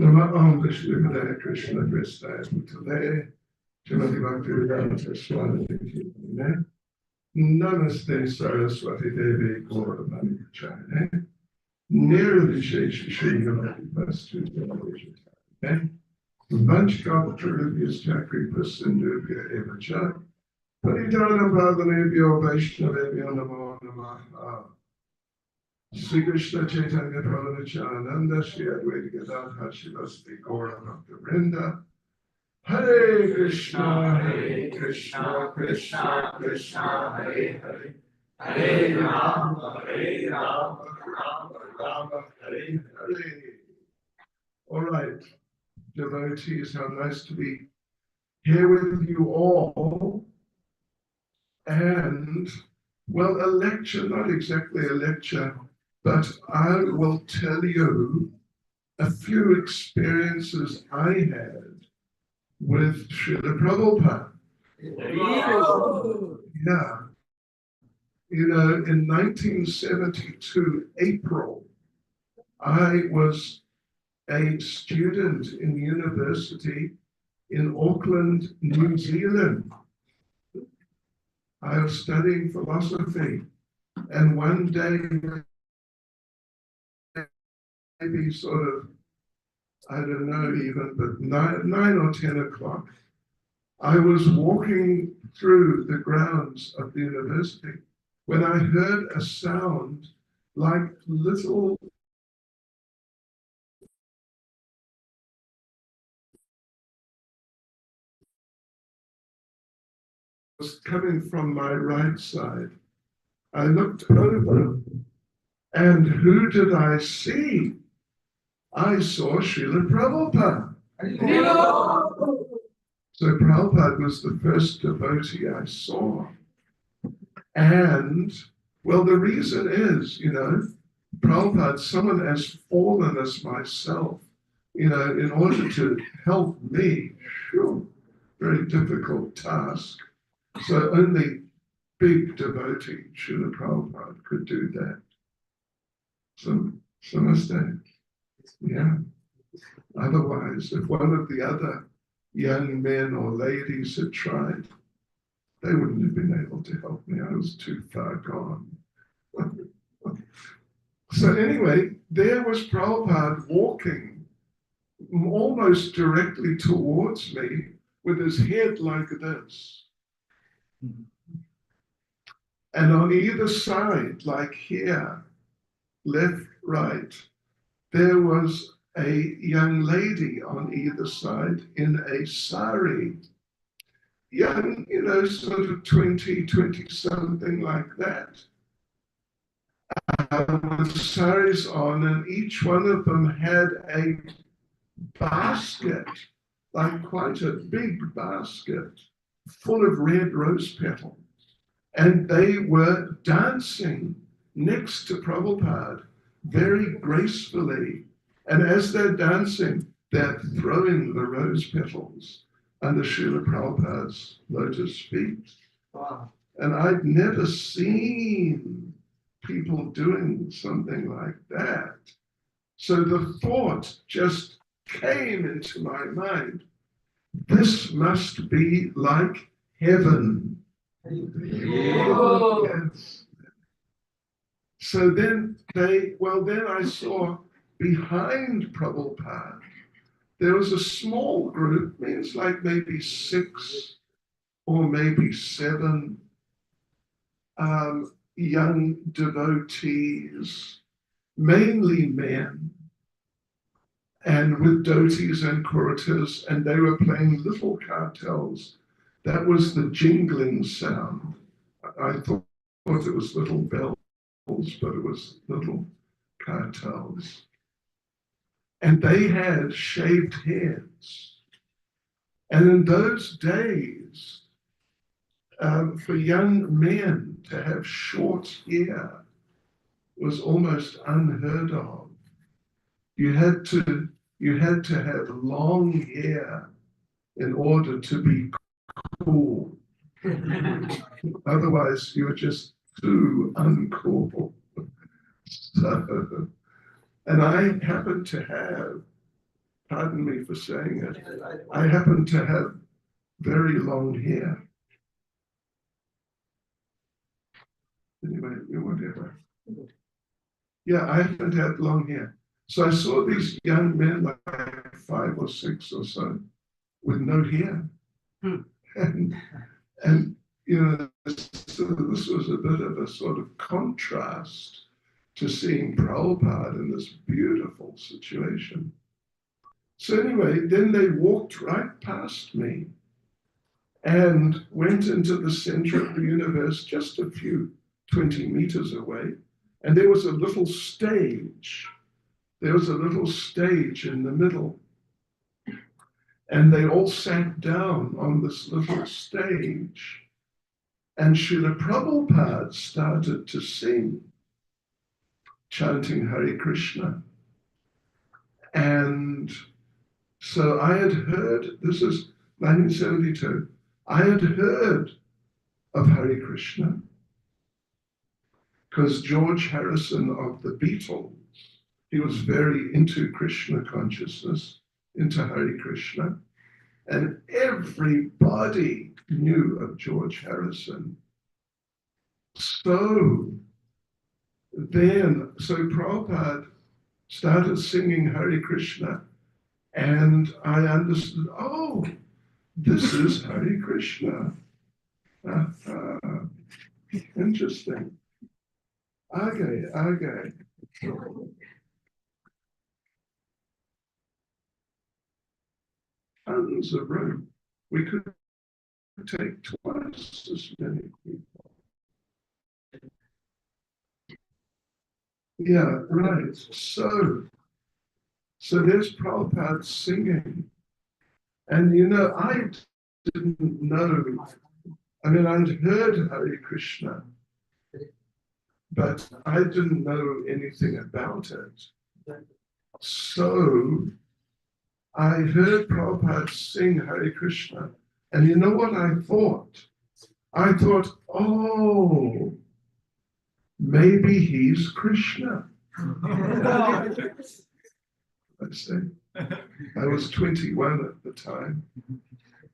Nama Om Vishnu Hare Krishna Krishna Bhutale Srimati Bhakti Prema Namaste Saraswati Devi Gauravani Chane Nirvishesh Srimati Vastu Devi Vanchkaptarubhyas Chakri Prasindubhya Evacha Paridhanam Bhavanebhyo Vaishnavebhyo Namo Namaha Sri Krishna Chaitanya Prabhu Nityananda Sri Advaita Gadadhar Shivasti Gaura Bhakta Vrinda Hare Krishna Krishna Krishna Hare Hare Hare Rama Rama Rama Hare Hare. All right, devotees, how nice to be here with you all. And, well, a lecture, not exactly a lecture, but I will tell you a few experiences I had with Srila Prabhupada. Yeah. You know, in 1972, April, I was a student in university in Auckland, New Zealand. I was studying philosophy, and one day, maybe sort of, I don't know even, but 9 or 10 o'clock, I was walking through the grounds of the university when I heard a sound like little was coming from my right side. I looked over, and who did I see? I saw Srila Prabhupada. So Prabhupada was the first devotee I saw. And, well, the reason is, you know, Prabhupada, someone as fallen as myself, you know, in order to help me, sure, very difficult task. So only big devotee, Srila Prabhupada, could do that. So namaste. Yeah. Otherwise, if one of the other young men or ladies had tried, they wouldn't have been able to help me. I was too far gone. So anyway, there was Prabhupada walking almost directly towards me with his head like this. And on either side, like here, left, right, there was a young lady on either side in a sari. Young, you know, sort of 20 something like that. With saris on, and each one of them had a basket, like quite a big basket, full of red rose petals. And they were dancing next to Prabhupada very gracefully. And as they're dancing, they're throwing the rose petals under Srila Prabhupada's lotus feet. Wow. And I'd never seen people doing something like that. So the thought just came into my mind, this must be like heaven. Yes. So then then I saw behind Prabhupada, there was a small group, means like maybe 6 or maybe 7 young devotees, mainly men, and with dhotis and kurtas, and they were playing little kartals. That was the jingling sound. I thought it was little bells, but it was little kartals. And they had shaved heads. And in those days, for young men to have short hair was almost unheard of. You had to have long hair in order to be cool. Otherwise, you were just too uncool. So, and I happened to have pardon me for saying it, I happen to have very long hair. Anyway, whatever. Yeah, I haven't had long hair. So I saw these young men, like 5 or 6 or so, with no hair. And you know, so this was a bit of a sort of contrast to seeing Prabhupada in this beautiful situation. So anyway, then they walked right past me and went into the center of the universe, just a few 20 meters away. And there was a little stage. There was a little stage in the middle. And they all sat down on this little stage. And Srila Prabhupada started to sing, chanting Hare Krishna. And so I had heard, this is 1972, I had heard of Hare Krishna because George Harrison of the Beatles, he was very into Krishna consciousness, into Hare Krishna, and everybody knew of George Harrison. So Prabhupada started singing Hare Krishna, and I understood, oh, this is Hare Krishna. Interesting. Okay. Tons of room. We could take twice as many people. Yeah, right. So there's Prabhupada singing. And you know, I didn't know. I mean, I'd heard Hare Krishna, but I didn't know anything about it. So I heard Prabhupada sing Hare Krishna, and you know what I thought? I thought, oh, maybe he's Krishna. I say, I was 21 at the time.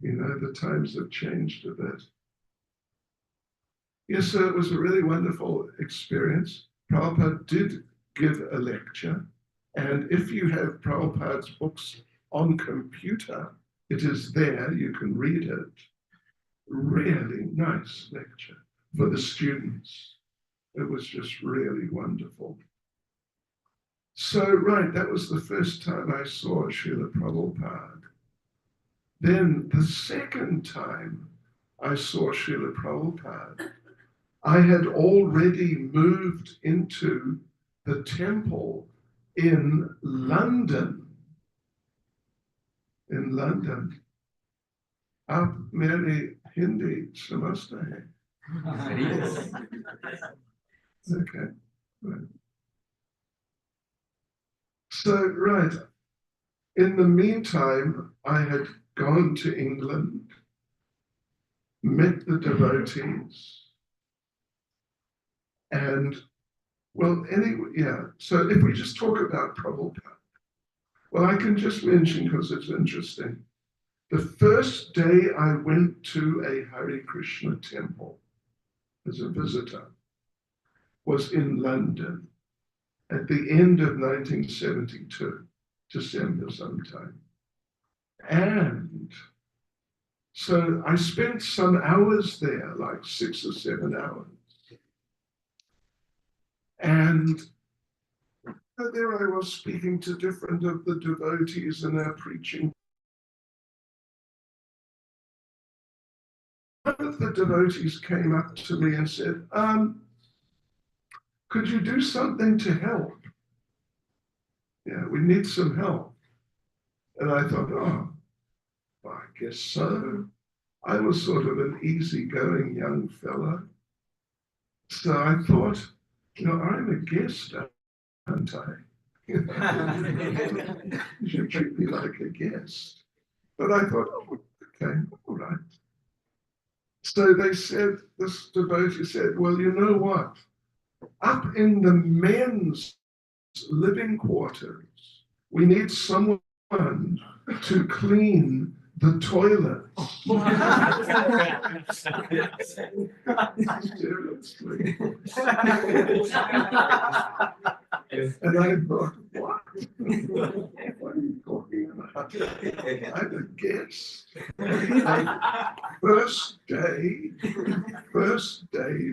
You know, the times have changed a bit. Yes, so it was a really wonderful experience. Prabhupada did give a lecture, and if you have Prabhupada's books on computer, it is there, you can read it. Really nice lecture for the students. It was just really wonderful. So, right, that was the first time I saw Srila Prabhupada. Then the second time I saw Srila Prabhupada, I had already moved into the temple in London. In London. Aap mere Hindi samajhte hain. Okay. Right. So, right. In the meantime, I had gone to England, met the devotees, and, well, anyway, yeah. So if we just talk about Prabhupada, well, I can just mention because it's interesting. The first day I went to a Hare Krishna temple as a visitor was in London at the end of 1972, December sometime. And so I spent some hours there, like 6 or 7 hours. And there I was speaking to different of the devotees and our preaching. One of the devotees came up to me and said, could you do something to help? Yeah, we need some help. And I thought, oh, I guess so. I was sort of an easygoing young fellow. So I thought, you know, I'm a guest, aren't I? You should treat me like a guest. But I thought, oh, okay, all right. So they said, this devotee said, well, you know what? Up in the men's living quarters, we need someone to clean the toilets. Seriously. And I thought, what? What are you talking about? I'm a guest. First day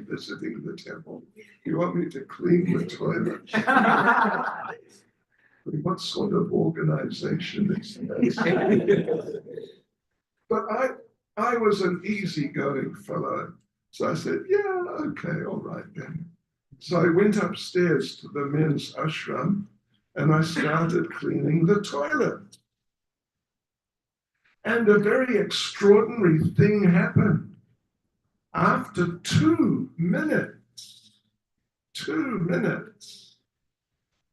visiting the temple. You want me to clean the toilet? What sort of organization is this? But I was an easygoing fellow. So I said, yeah, okay, all right then. So I went upstairs to the men's ashram and I started cleaning the toilet. And a very extraordinary thing happened. After 2 minutes,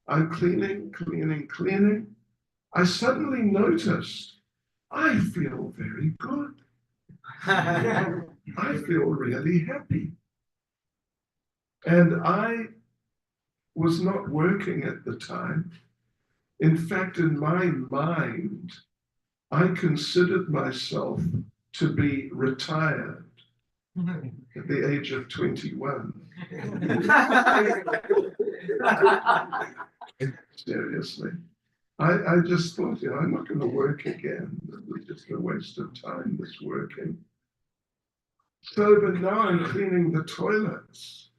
I'm cleaning. I suddenly noticed I feel very good. I feel really happy. And I was not working at the time. In fact, in my mind, I considered myself to be retired at the age of 21. Seriously. I just thought, I'm not going to work again. It was just a waste of time, this working. So, but now I'm cleaning the toilets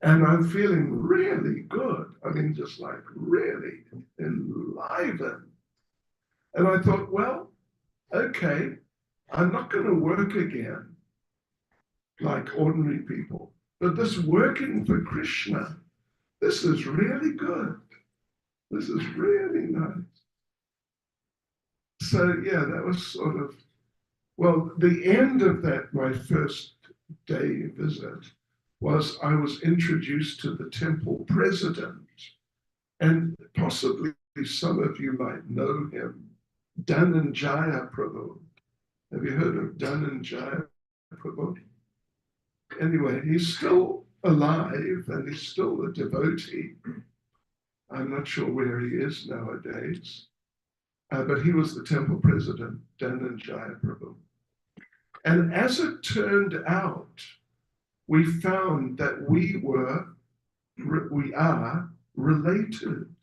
and I'm feeling really good. I mean, just like really enlivened. And I thought, well, okay, I'm not going to work again like ordinary people. But this working for Krishna, this is really good. This is really nice. So yeah, that was sort of, well, the end of that, my first day visit, was I was introduced to the temple president. And possibly some of you might know him, Dhananjaya Prabhu. Have you heard of Dhananjaya Prabhu? Anyway, he's still alive and he's still a devotee. I'm not sure where he is nowadays, but he was the temple president, Dhananjaya Prabhu. And as it turned out, we found that we are related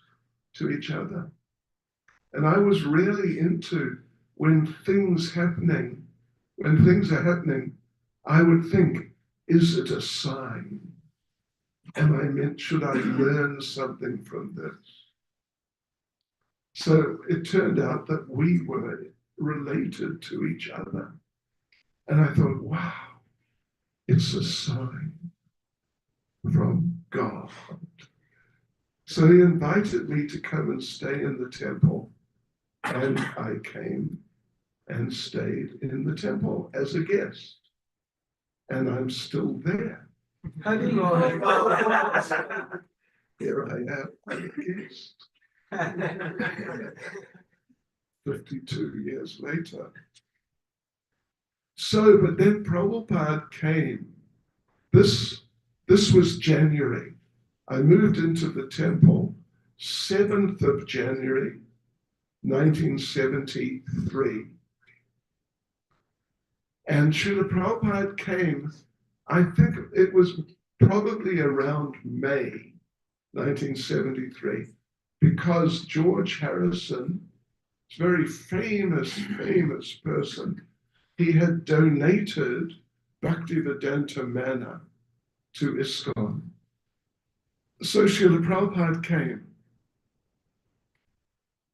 to each other. And I was really into when things are happening, I would think, is it a sign? Should I learn something from this? So it turned out that we were related to each other. And I thought, wow, it's a sign from God. So he invited me to come and stay in the temple. And I came and stayed in the temple as a guest. And I'm still there. Here I am, I'm a guest. 52 years later. So, but then Prabhupada came. This was January. I moved into the temple 7th of January, 1973. And Srila Prabhupada came, I think it was probably around May 1973, because George Harrison, a very famous person, he had donated Bhaktivedanta Manna to ISKCON. So Srila Prabhupada came.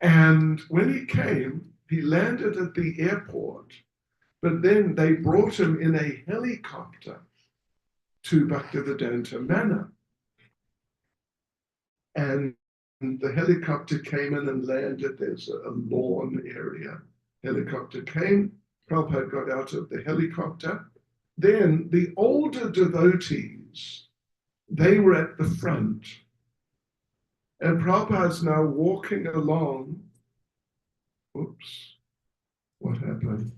And when he came, he landed at the airport, but then they brought him in a helicopter to Bhaktivedanta Manna. And the helicopter came in and landed. There's a lawn area. Helicopter came. Prabhupada got out of the helicopter. Then the older devotees, they were at the front. And Prabhupada's now walking along. Oops, what happened?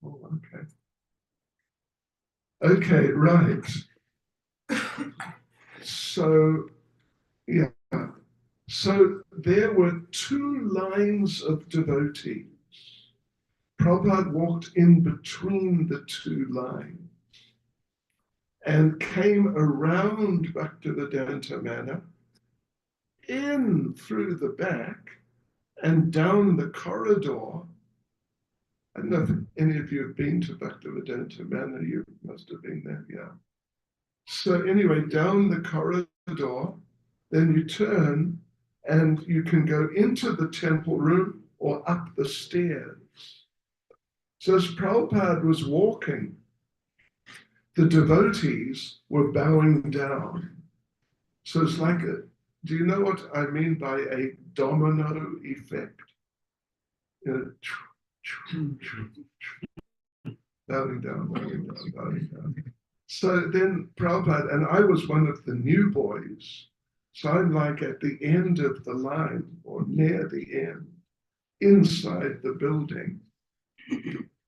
Oh, okay. Okay, right. So So, yeah. So there were two lines of devotees. Prabhupada walked in between the two lines and came around Bhaktivedanta Manor, in through the back and down the corridor. I don't know if any of you have been to Bhaktivedanta Manor, you must have been there, yeah. So anyway, down the corridor, then you turn and you can go into the temple room or up the stairs. So as Prabhupada was walking, the devotees were bowing down. So it's like do you know what I mean by a domino effect? You know, bowing down, bowing down, bowing down. So then Prabhupada, and I was one of the new boys, so I'm like at the end of the line or near the end, inside the building,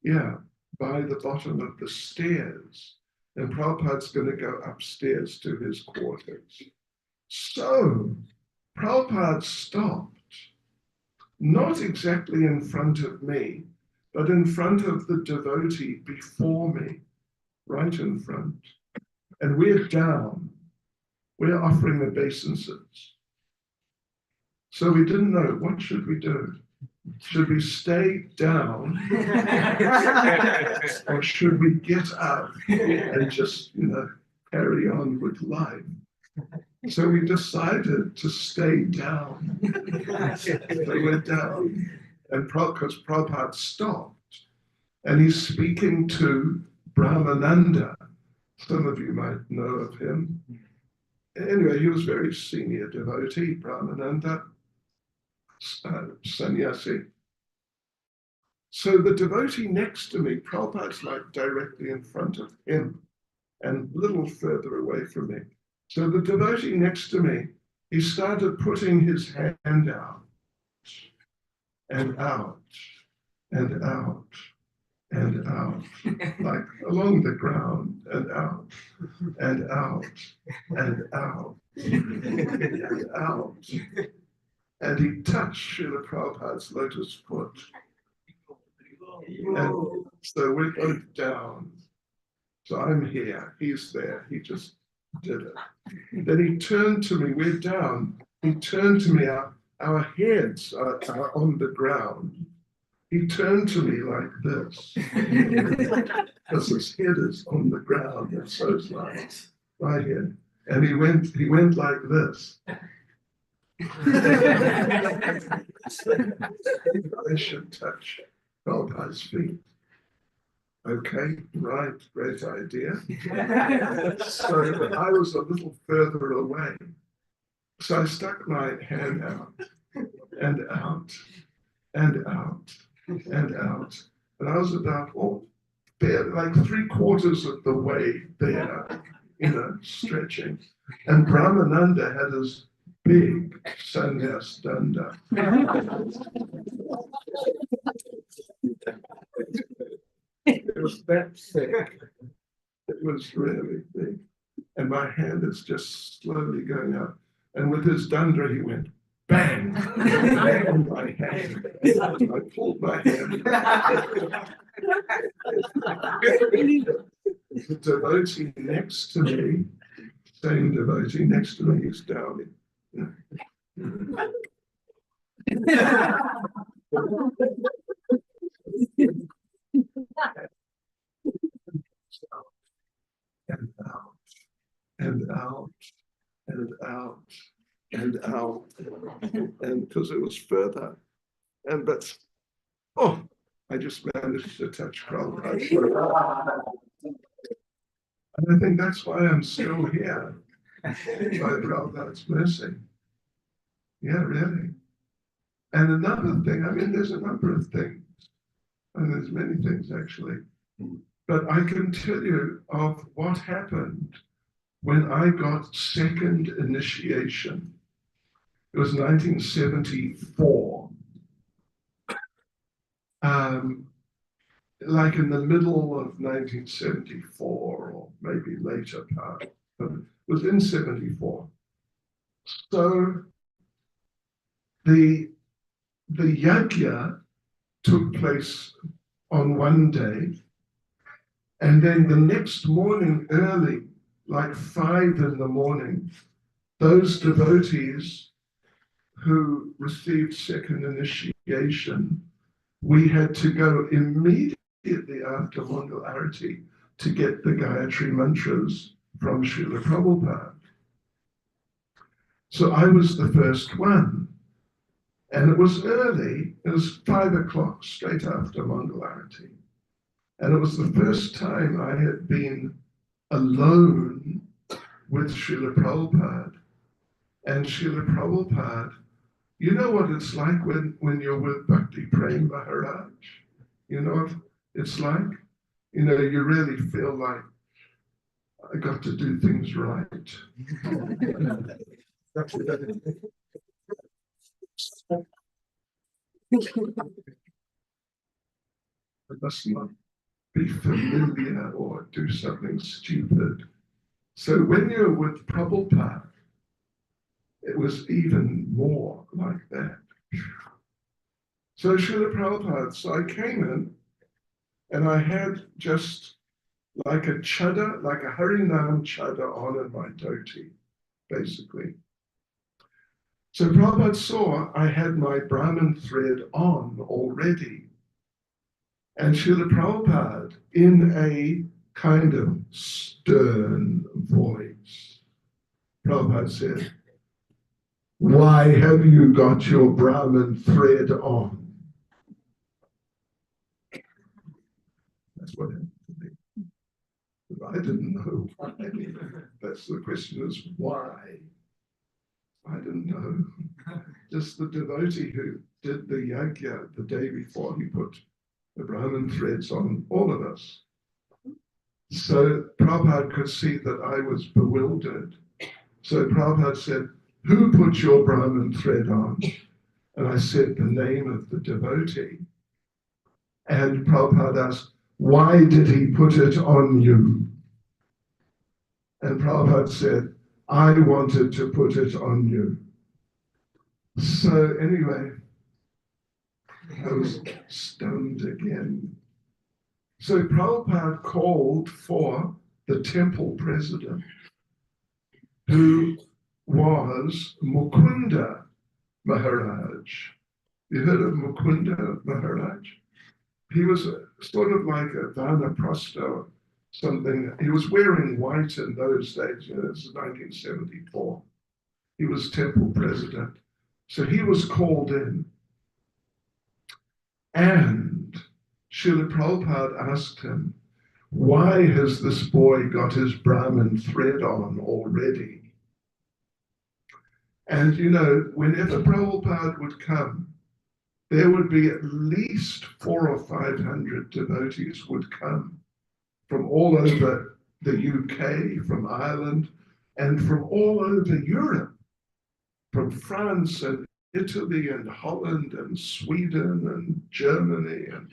yeah, by the bottom of the stairs. And Prabhupada's going to go upstairs to his quarters. So Prabhupada stopped, not exactly in front of me, but in front of the devotee before me, right in front. And we're down. We're offering obeisances. So we didn't know, what should we do? Should we stay down or should we get up and just, carry on with life? So we decided to stay down. So we're down. And because Prabhupada stopped and he's speaking to Brahmananda. Some of you might know of him. Anyway, he was very senior devotee, Brahmananda, sannyasi. So the devotee next to me, Prabhupada's like directly in front of him and a little further away from me. So the devotee next to me, he started putting his hand out and out and out and out, like along the ground and out and out and out and out. And he touched Srila Prabhupada's lotus foot. And so we're both down. So I'm here, he's there, he just did it. Then he turned to me, we're down. He turned to me, our heads are on the ground. He turned to me like this, because his head is on the ground, and so is mine, right here. And he went like this. I should touch Prabhupada's feet. Okay, right, great idea. So I was a little further away. So I stuck my hand out and out and out and out. And I was about like 3/4 of the way there, stretching. And Brahmananda had his big sannyas danda. It was that thick. It was really big. And my hand is just slowly going up. And with his danda, he went, bang, bang on my hand. I pulled my hand. The devotee next to me, same devotee next to me, is down. And out, and out, and out, and out, and because it was further, but I just managed to touch Prabhupada. And I think that's why I'm still here, by Prabhupada's mercy. Yeah, really. And another thing, there's a number of things, and there's many things actually, but I can tell you of what happened when I got second initiation. It was 1974. Like in the middle of 1974, or maybe later part, but it was in 74. So the yajna took place on one day, and then the next morning early, like 5 in the morning, those devotees who received second initiation, we had to go immediately after Mangal Arati to get the Gayatri mantras from Srila Prabhupada. So I was the first one, and it was early. It was 5 o'clock, straight after Mangal Arati. And it was the first time I had been alone with Srila Prabhupada. And Srila Prabhupada, you know what it's like when you're with Bhakti Prema Maharaj? You know what it's like? You know, you really feel like, I got to do things right. I must not be familiar or do something stupid. So when you're with Prabhupada, it was even more like that. So Srila Prabhupada, so I came in and I had just like a chadda, like a Harinam chadda on in my dhoti, basically. So Prabhupada saw I had my Brahmin thread on already. And Srila Prabhupada, in a kind of stern voice, Prabhupada said, "Why have you got your Brahmin thread on?" That's what happened to me. But I didn't know why. That's the question, is why? I didn't know. Just the devotee who did the yajna the day before, he put the Brahmin threads on all of us. So Prabhupada could see that I was bewildered. So Prabhupada said, "Who put your Brahmin thread on?" And I said the name of the devotee. And Prabhupada asked, "Why did he put it on you?" And Prabhupada said, "I wanted to put it on you." So anyway, I was stunned again. So Prabhupada called for the temple president, who was Mukunda Maharaj. You heard of Mukunda Maharaj? He was sort of like a Vanaprastha or something. He was wearing white in those days. You know, this is 1974. He was temple president. So he was called in. And Srila Prabhupada asked him, "Why has this boy got his Brahmin thread on already?" And you know, whenever Prabhupada would come, there would be at least 400 or 500 devotees would come from all over the UK, from Ireland, and from all over Europe, from France and Italy and Holland and Sweden and Germany, and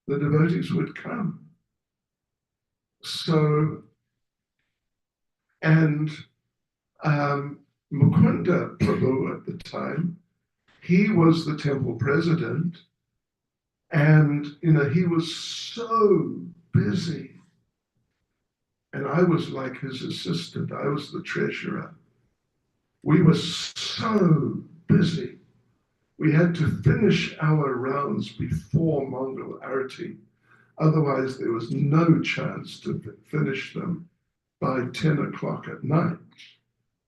the devotees would come. So, and Mukunda Prabhu at the time, he was the temple president, and you know, he was so busy. And I was like his assistant, I was the treasurer. We were so busy. We had to finish our rounds before Mangal Arati. Otherwise, there was no chance to finish them by 10 o'clock at night.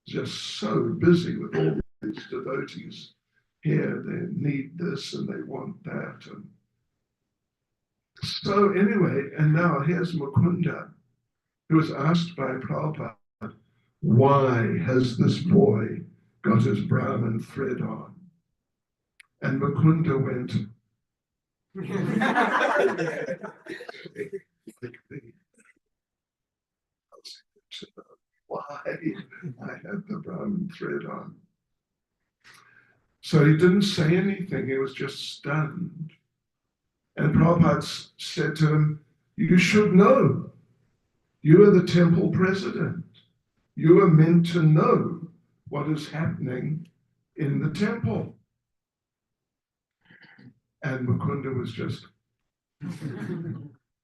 Just so busy with all these devotees. Here, they need this and they want that. And so anyway, and now here's Mukunda, who was asked by Prabhupada, "Why has this boy got his Brahmin thread on?" And Mukunda went, "Why I have the Brahmin thread on?" So he didn't say anything, he was just stunned. And Prabhupada said to him, "You should know. You are the temple president. You are meant to know what is happening in the temple. And Mukunda was just...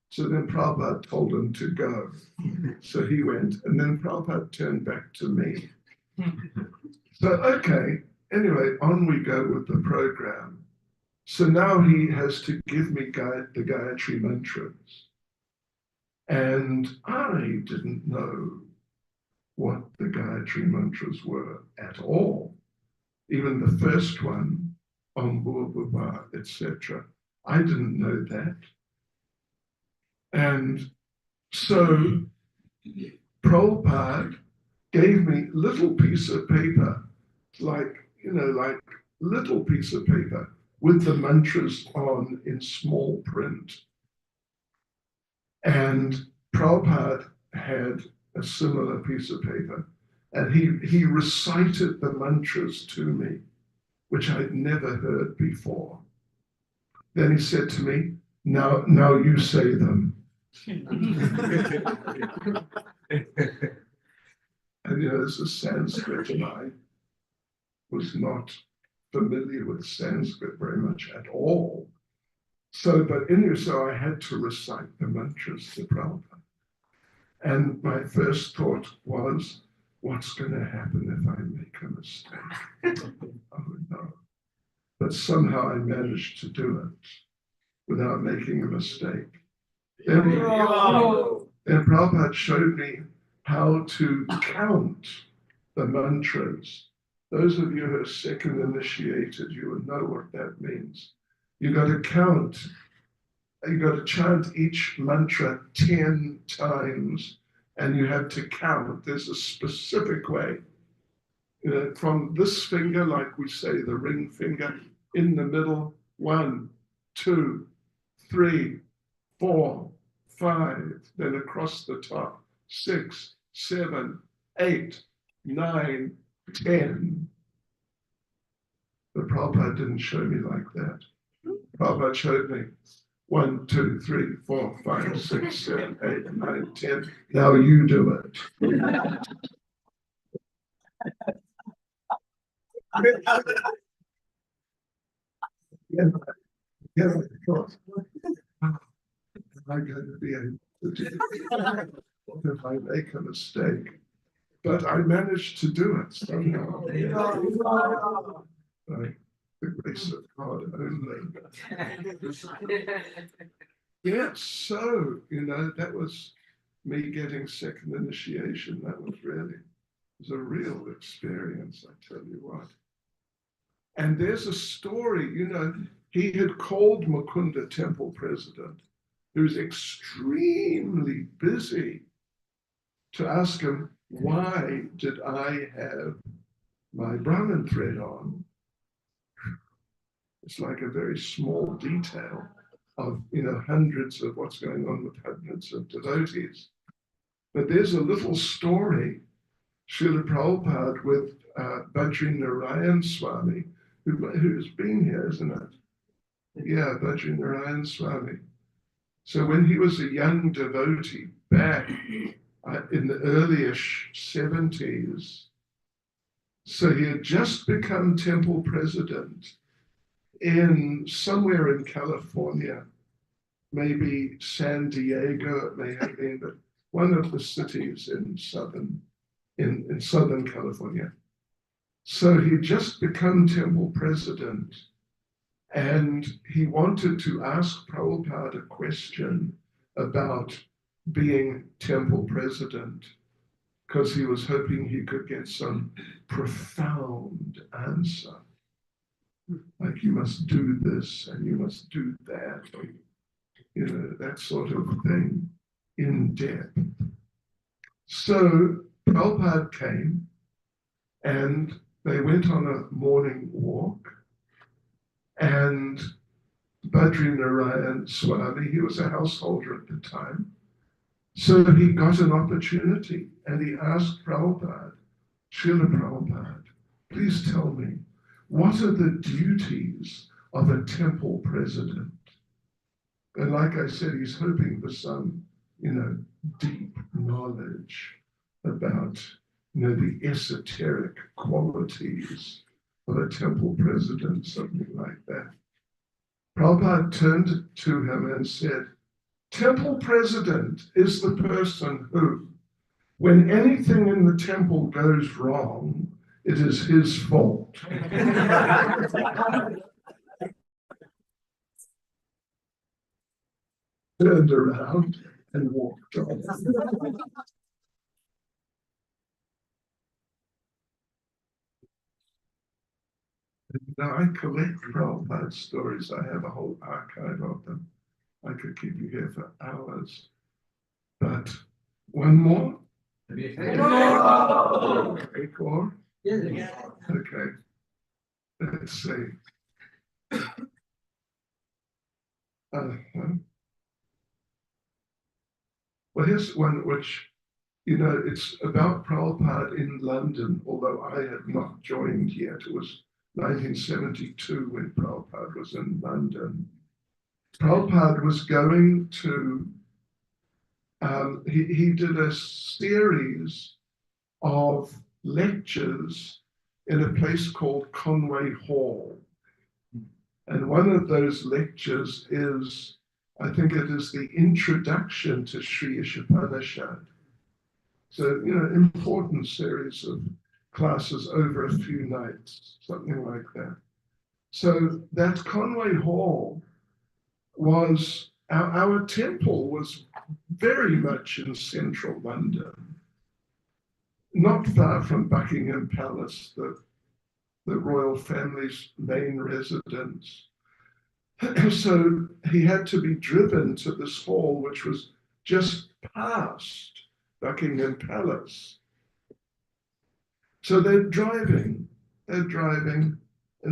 So then Prabhupada told him to go. So he went, and then Prabhupada turned back to me. So, okay, anyway, on we go with the program. So now he has to give me the Gayatri mantras. And I didn't know what the Gayatri mantras were at all. Even the first one, Om Bhurvubha, etc. I didn't know that. And so Prabhupada gave me little piece of paper, like little piece of paper with the mantras on in small print. And Prabhupada had a similar piece of paper, and he recited the mantras to me, which I'd never heard before. Then he said to me, now you say them. And this is Sanskrit, and I was not familiar with Sanskrit very much at all. So I had to recite the mantras to Prabhupada. And my first thought was, what's going to happen if I make a mistake? Oh no. But somehow I managed to do it without making a mistake. Then Prabhupada showed me how to count the mantras. Those of you who are second initiated, you would know what that means. You got to count. You got to chant each mantra 10 times, and you have to count. There's a specific way. From this finger, like we say, the ring finger, in the middle, 1, 2, 3, 4, 5, then across the top, 6, 7, 8, 9, 10. But Prabhupada didn't show me like that. Prabhupada showed me 1, 2, 3, 4, 5, 6, 7, 8, 9, 10. Now you do it. Yeah, of course. Am I going to be able to do it if I make a mistake? But I managed to do it somehow. By the grace of God only. Yes, so, that was me getting second initiation. That was a real experience, I tell you what. And there's a story, he had called Mukunda temple president, who's extremely busy, to ask him, why did I have my Brahmin thread on? It's like a very small detail of, hundreds of what's going on with hundreds of devotees. But there's a little story, Srila Prabhupada with Bhakti Narayan Swami, who's been here, isn't it? Yeah, Bhakti Narayan Swami. So when he was a young devotee back in the early-ish 70s, so he had just become temple president in somewhere in California, maybe San Diego, it may have been, but one of the cities in Southern California. So he had just become temple president, and he wanted to ask Prabhupada a question about being temple president, because he was hoping he could get some profound answer. Like, you must do this and you must do that, or, that sort of thing, in depth. So Prabhupada came, and they went on a morning walk, and Bhakti Narayan Swami, he was a householder at the time, so he got an opportunity, and he asked Prabhupada, Srila Prabhupada, please tell me, what are the duties of a temple president? And like I said, he's hoping for some, deep knowledge about the esoteric qualities of a temple president, something like that. Prabhupada turned to him and said, temple president is the person who, when anything in the temple goes wrong, it is his fault. Turned around and walked on. Now, I collect Prabhupada's stories. I have a whole archive of them. I could keep you here for hours. But one more? More? Yeah. Okay. Let's see. Well, here's one which, it's about Prabhupada in London, although I had not joined yet. It was 1972 when Prabhupada was in London. Prabhupada was going to, he did a series of lectures in a place called Conway Hall. And one of those lectures is, I think it is the introduction to Sri Ishopanishad. So, important series of classes over a few nights, something like that. So that Conway Hall was, our temple was very much in central London, not far from Buckingham Palace, the royal family's main residence. So he had to be driven to this hall, which was just past Buckingham Palace. So they're driving, and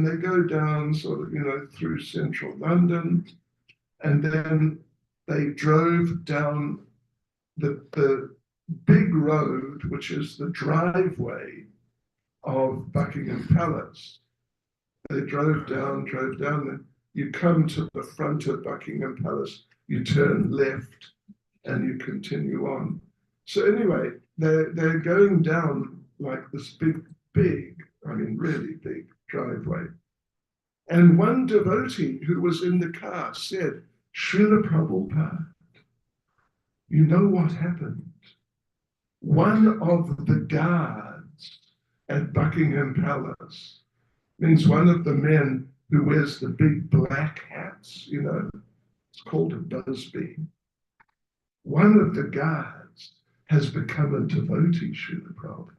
they go down sort of, through central London, and then they drove down the big road, which is the driveway of Buckingham Palace. They drove down, and you come to the front of Buckingham Palace, you turn left, and you continue on. So anyway, they're going down like this big, really big driveway. And one devotee who was in the car said, Srila Prabhupada, you know what happened? One of the guards at Buckingham Palace, means one of the men who wears the big black hats, it's called a busby. One of the guards has become a devotee, Srila Prabhupada.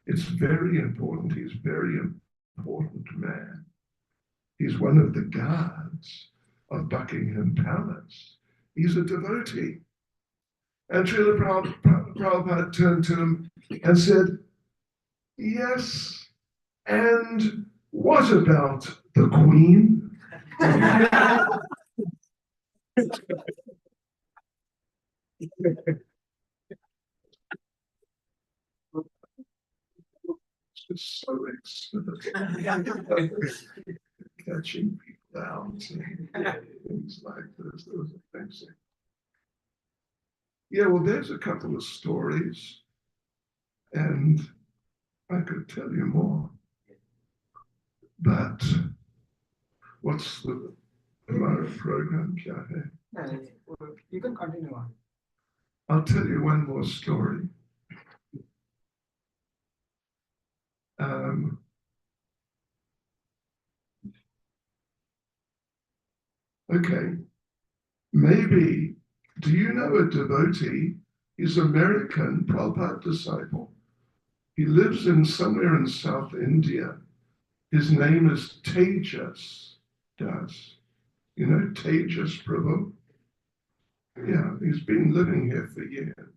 It's very important. He's a very important man. He's one of the guards of Buckingham Palace. He's a devotee. And Srila Prabhupada turned to him and said, yes, and what about the Queen? It's so exciting. Catching people out and things like this. There was a thing saying. Yeah, well, there's a couple of stories, and I could tell you more. But what's the Maharaj program? You can continue on. I'll tell you one more story. Okay, maybe, do you know a devotee? He's American, Prabhupada disciple. He lives in somewhere in South India. His name is Tejas Das. You know Tejas Prabhu? Yeah, he's been living here for years.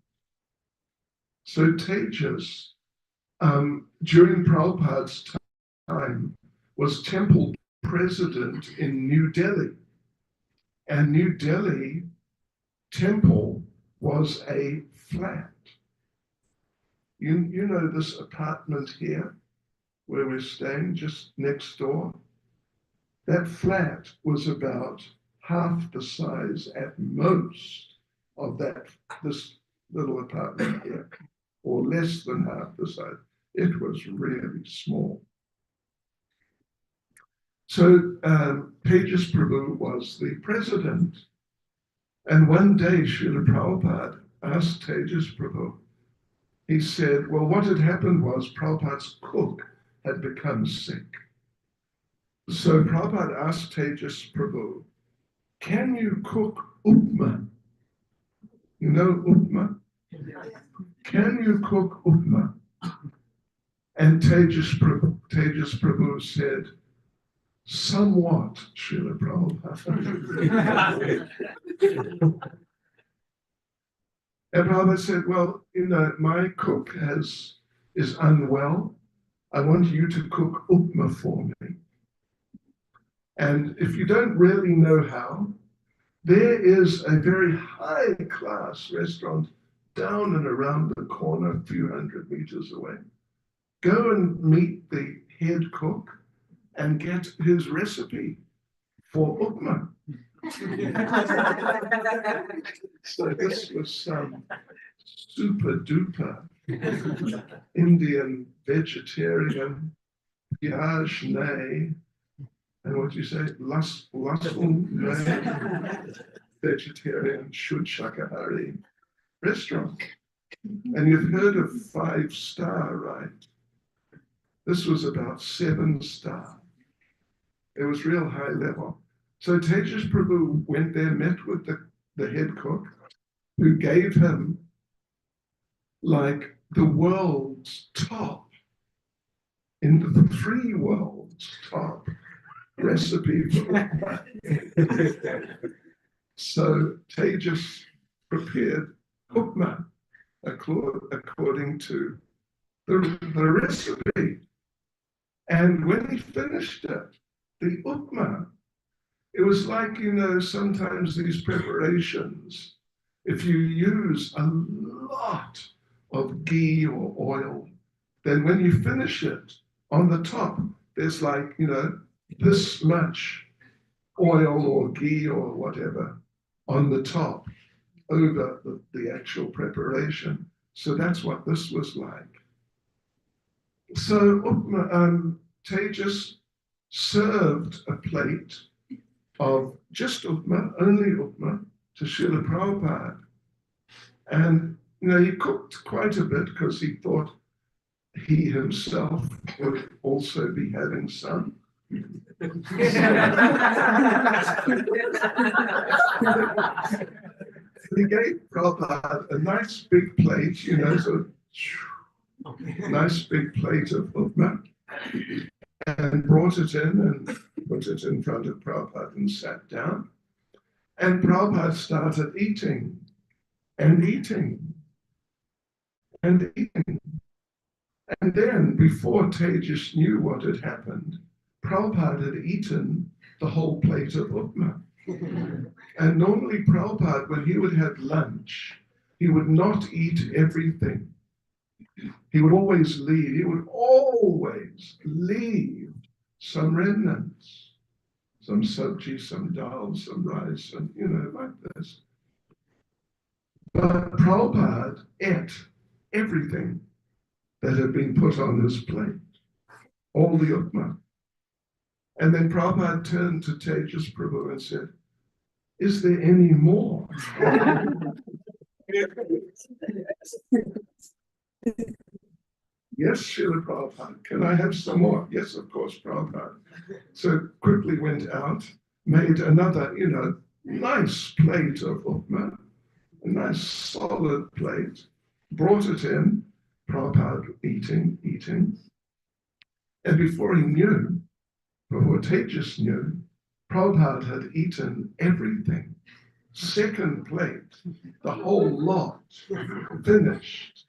So Tejas, during Prabhupada's time, was temple president in New Delhi. And New Delhi temple was a flat. You know this apartment here where we're staying just next door? That flat was about half the size at most of this little apartment here, or less than half the size. It was really small. So Tejas Prabhu was the president. And one day Srila Prabhupada asked Tejas Prabhu, he said, well, what had happened was Prabhupada's cook had become sick. So Prabhupada asked Tejas Prabhu, can you cook upma? You know upma? Can you cook upma? And Tejas Prabhu said, somewhat, Srila Prabhupada. And Prabhupada said, well, my cook is unwell. I want you to cook upma for me. And if you don't really know how, there is a very high-class restaurant down and around the corner, a few hundred meters away. Go and meet the head cook and get his recipe for upma. So this was some super duper Indian vegetarian, piyaj nahi, and what do you say, lasun nahi, vegetarian shud shakahari restaurant. And you've heard of 5-star, right? This was about 7-star. It was real high level. So Tejas Prabhu went there, met with the head cook, who gave him like the world's top, in the 3 world's top recipe for upma. So Tejas prepared upma according to the recipe. And when he finished it, the upma, it was like, sometimes these preparations, if you use a lot of ghee or oil, then when you finish it, on the top, there's like, this much oil or ghee or whatever on the top over the actual preparation. So that's what this was like. So Tejas served a plate of just upma, only upma, to Srila Prabhupada. And he cooked quite a bit because he thought he himself would also be having some. He gave Prabhupada a nice big plate, nice big plate of upma, and brought it in and put it in front of Prabhupada and sat down. And Prabhupada started eating and eating and eating. And then, before Tejas knew what had happened, Prabhupada had eaten the whole plate of upma. And normally Prabhupada, when he would have lunch, he would not eat everything. He would always leave some remnants, some sabji, some dal, some rice, and like this. But Prabhupada ate everything that had been put on his plate, all the upma. And then Prabhupada turned to Tejas Prabhu and said, is there any more? Yes, Srila Prabhupada, can I have some more? Yes, of course, Prabhupada. So quickly went out, made another, nice plate of upma, a nice solid plate, brought it in, Prabhupada eating. And before Tejas knew, Prabhupada had eaten everything. Second plate, the whole lot, finished,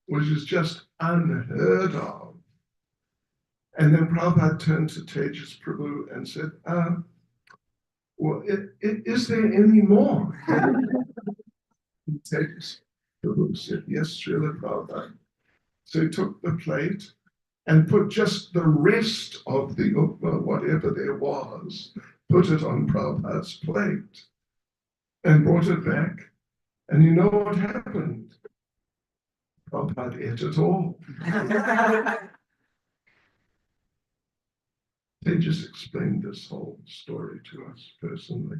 which is just unheard of. And then Prabhupada turned to Tejas Prabhu and said, well, is there any more? And Tejas Prabhu said, yes, Srila Prabhupada. So he took the plate and put just the rest of the upma, whatever there was, put it on Prabhupada's plate and brought it back. And you know what happened? Prabhupada ate it all. They just explained this whole story to us personally.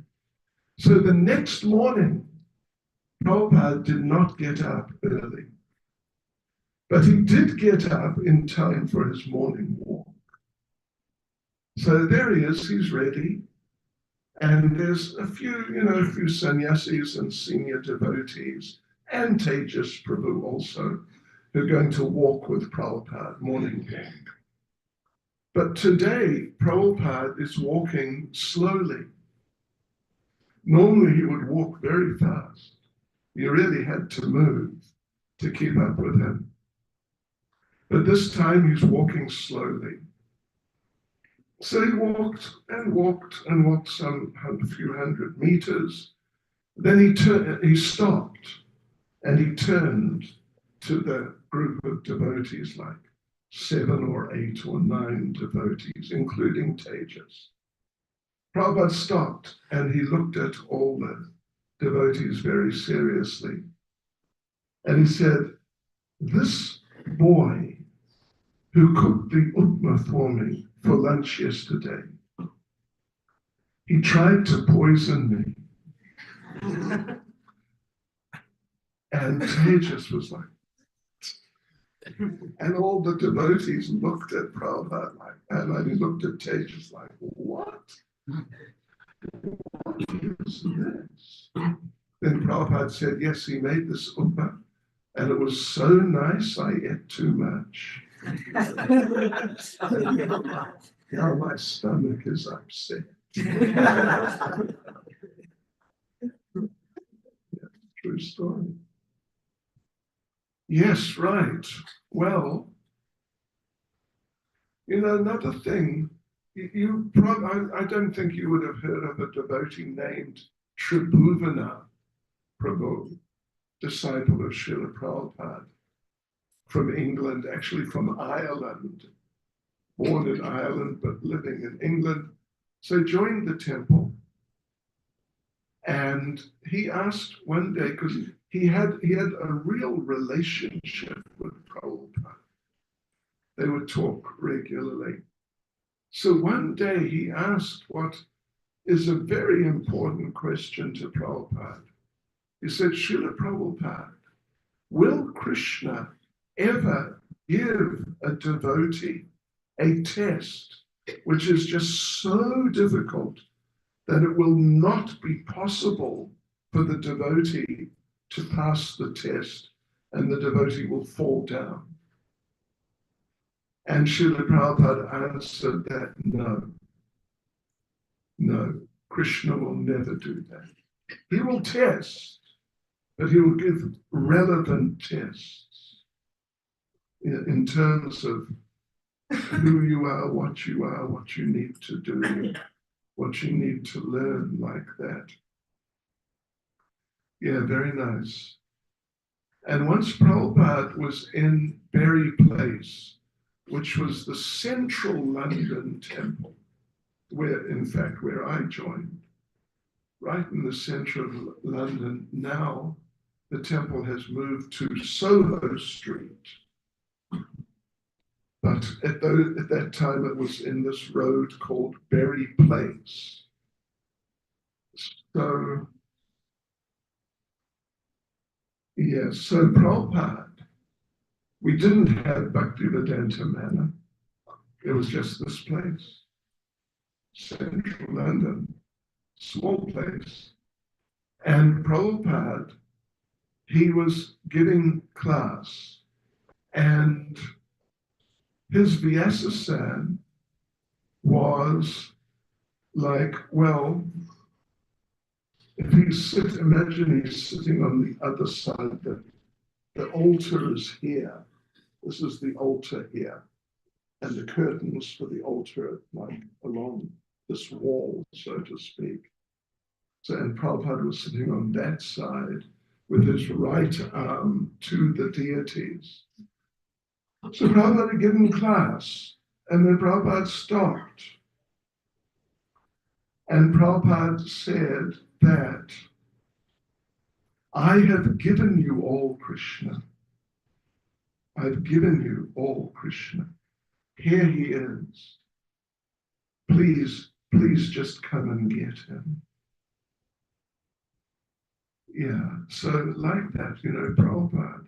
So the next morning, Prabhupada did not get up early, but he did get up in time for his morning walk. So there he is, he's ready. And there's a few sannyasis and senior devotees, and Tejas Prabhu also, who are going to walk with Prabhupada, morning walk. But today, Prabhupada is walking slowly. Normally, he would walk very fast. You really had to move to keep up with him. But this time, he's walking slowly. So he walked and walked and walked some few hundred meters. Then he stopped and he turned to the group of devotees, like 7 or 8 or 9 devotees, including Tejas. Prabhupada stopped and he looked at all the devotees very seriously. And he said, "This boy who cooked the upma for me for lunch yesterday, he tried to poison me." And Tejas was like, and all the devotees looked at Prabhupada like that, and he looked at Tejas like, what? What is this? Then Prabhupada said, yes, he made this upma, and it was so nice I ate too much. Now my stomach is upset. Yeah, true story. Yes, right. Well, another thing, I don't think you would have heard of a devotee named Tribhuvana Prabhu, disciple of Srila Prabhupada, from England, actually from Ireland, born in Ireland but living in England. So joined the temple, and he asked one day, because he had a real relationship with Prabhupada. They would talk regularly. So one day he asked what is a very important question to Prabhupada. He said, Srila Prabhupada, will Krishna ever give a devotee a test which is just so difficult that it will not be possible for the devotee to pass the test and the devotee will fall down? And Srila Prabhupada answered that no, Krishna will never do that. He will test, but he will give relevant tests in terms of who you are, what you need to do, what you need to learn, like that. Yeah, very nice. And once Prabhupada was in Berry Place, which was the central London temple, where I joined, right in the center of London. Now the temple has moved to Soho Street. But at that time it was in this road called Berry Place. So, yeah, so Prabhupada, we didn't have Bhaktivedanta Manor. It was just this place, central London, small place. And Prabhupada, he was giving class, and his Vyasasan was like, well, if imagine he's sitting on the other side, the altar is here. This is the altar here. And the curtains for the altar like along this wall, so to speak. So, and Prabhupada was sitting on that side with his right arm to the deities. So Prabhupada had given class, and then Prabhupada stopped. And Prabhupada said that I have given you all Krishna. I've given you all Krishna. Here he is. Please, please just come and get him. Yeah, so like that, Prabhupada,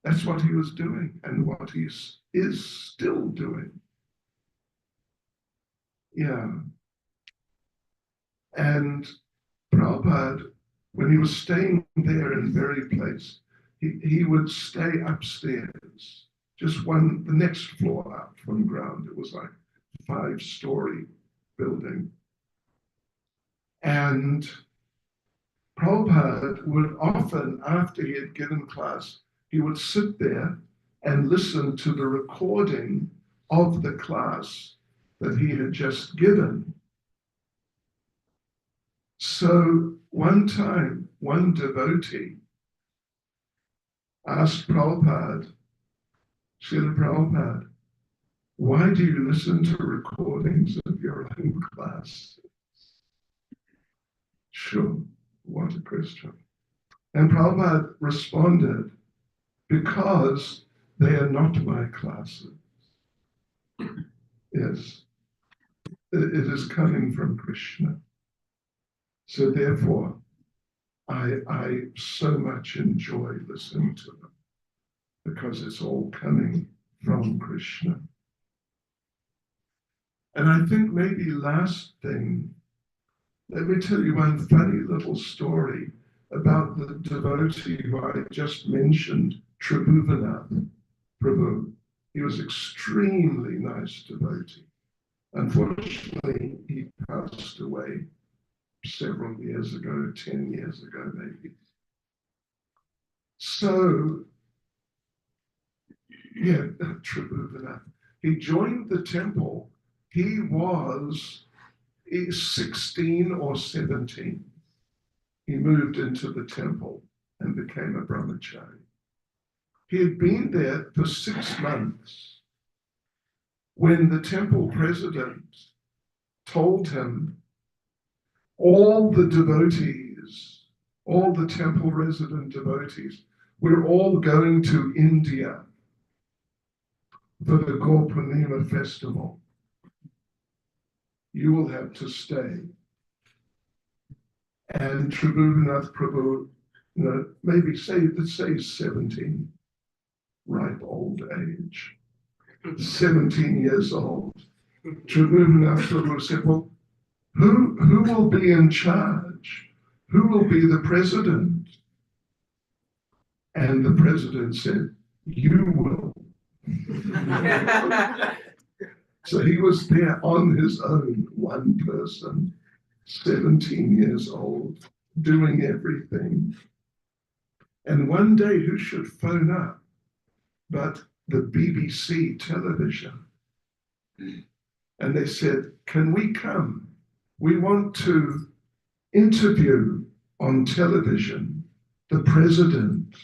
that's what he was doing and what he is still doing. Yeah. And Prabhupada, when he was staying there in Berry Place, he would stay upstairs, just the next floor up from ground. It was like a 5-story building. And Prabhupada would often, after he had given class, he would sit there and listen to the recording of the class that he had just given. So one time, one devotee asked Prabhupada, Srila Prabhupada, why do you listen to recordings of your own class? Sure, what a question. And Prabhupada responded, because they are not my classes. Yes, it is coming from Krishna. So therefore, I so much enjoy listening to them because it's all coming from Krishna. And I think maybe last thing, let me tell you one funny little story about the devotee who I just mentioned, Tribhuvanath Prabhu. He was extremely nice devotee. Unfortunately, he passed away several years ago, 10 years ago maybe. So, yeah, Tribhuvanath. He joined the temple. He was 16 or 17. He moved into the temple and became a brahmachari. He had been there for 6 months when the temple president told him all the devotees, all the temple resident devotees, we're all going to India for the Gaur Purnima festival. You will have to stay. And Tribhuvanath Prabhu, maybe let's say 17, ripe old age, 17 years old. Tribhuvanath Prabhu said, well, who will be in charge? Who will be the president? And the president said, you will. So he was there on his own, one person, 17 years old, doing everything. And one day, who should phone up but the BBC television? And they said, can we come? We want to interview on television the president.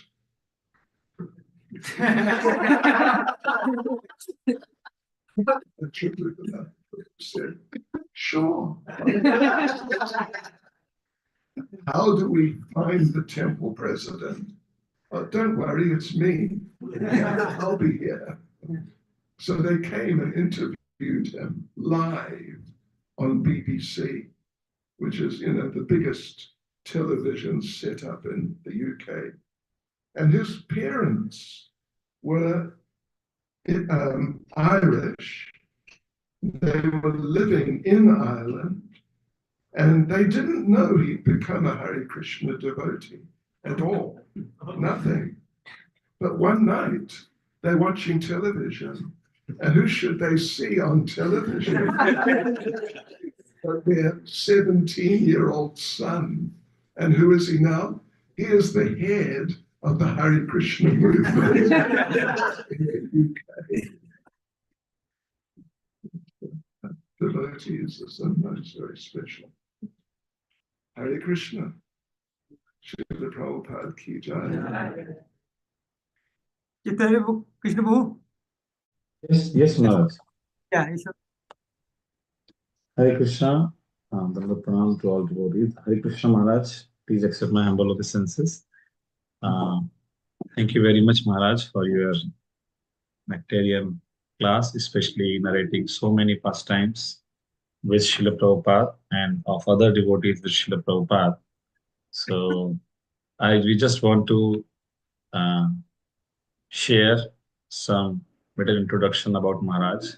Said, sure. How do we find the temple president? Oh, don't worry, it's me. I'll be here. So they came and interviewed him live on BBC, which is, the biggest television set up in the UK. And his parents were Irish. They were living in Ireland, and they didn't know he'd become a Hare Krishna devotee at all, nothing. But one night, they're watching television, and who should they see on television? But their 17-year-old son. And who is he now? He is the head of the Hare Krishna movement in the UK. Devotees are sometimes very special. Hare Krishna. Srila Prabhupada ki jai. Chaitanya Krishna Prabhu? Yes, Maharaj. Yeah, sure. Hare Krishna. Dandavad Pranam to all devotees. Hare Krishna Maharaj, please accept my humble obeisances. Thank you very much, Maharaj, for your nectarian class, especially narrating so many pastimes with Srila Prabhupada and of other devotees with Srila Prabhupada. So we just want to uh, share some little introduction about Maharaj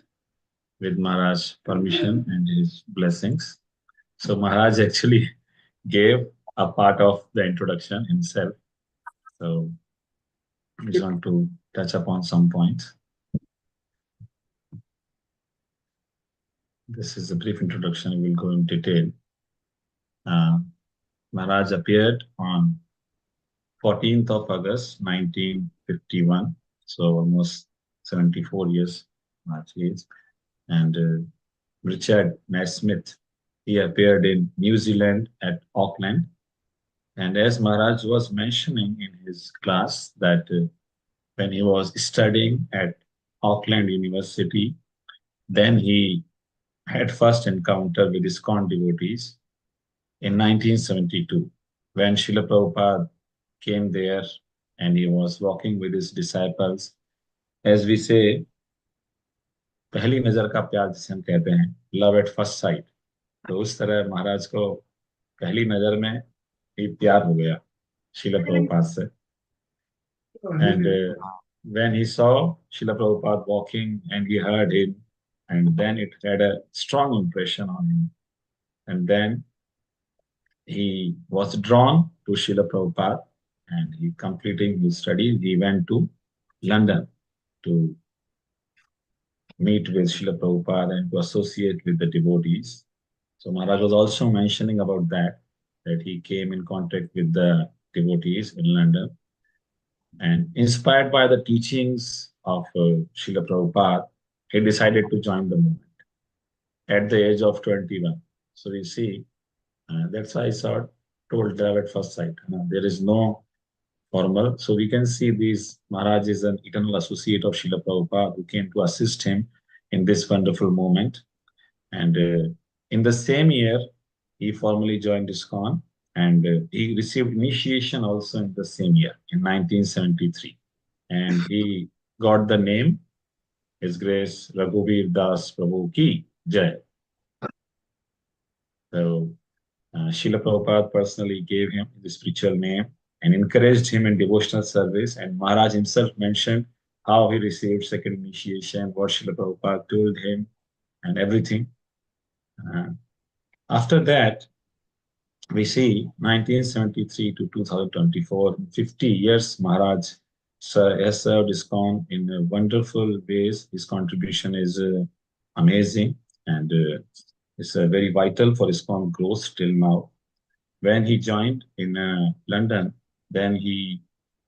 with Maharaj's permission and his blessings. So Maharaj actually gave a part of the introduction himself. So I just want to touch upon some points. This is a brief introduction. We will go in detail. Maharaj appeared on 14th of August 1951, so almost 74 years Maharaj age. And Richard Naismith, he appeared in New Zealand at Auckland. And as Maharaj was mentioning in his class that when he was studying at Auckland University, then he had first encounter with ISKCON devotees in 1972 when Srila Prabhupada came there and he was walking with his disciples. As we say, पहली नजर का प्यार जिसे हम कहते हैं, love at first sight, तो उस तरह महाराज को पहली नजर में ही प्यार हो गया Srila Prabhupada से. And when he saw Srila Prabhupada walking and he heard him, and then it had a strong impression on him. And then he was drawn to Srila Prabhupada, and he completing his studies, he went to London to meet with Srila Prabhupada and to associate with the devotees. So Maharaj was also mentioning about that he came in contact with the devotees in London. And inspired by the teachings of Srila Prabhupada, he decided to join the movement at the age of 21. So we see, that's why I told love at first sight. There is no formal. So we can see Maharaj is an eternal associate of Srila Prabhupada who came to assist him in this wonderful moment. And in the same year, he formally joined ISKCON, and he received initiation also in the same year, in 1973. And he got the name, His Grace Raghuveer Das Prabhu Ki Jai. So Srila Prabhupada personally gave him the spiritual name and encouraged him in devotional service. And Maharaj himself mentioned how he received second initiation, what Srila Prabhupada told him, and everything. After that, we see 1973 to 2024, 50 years, Maharaj has served ISKCON in wonderful ways. His contribution is amazing, and it's very vital for ISKCON growth till now. When he joined in London, then he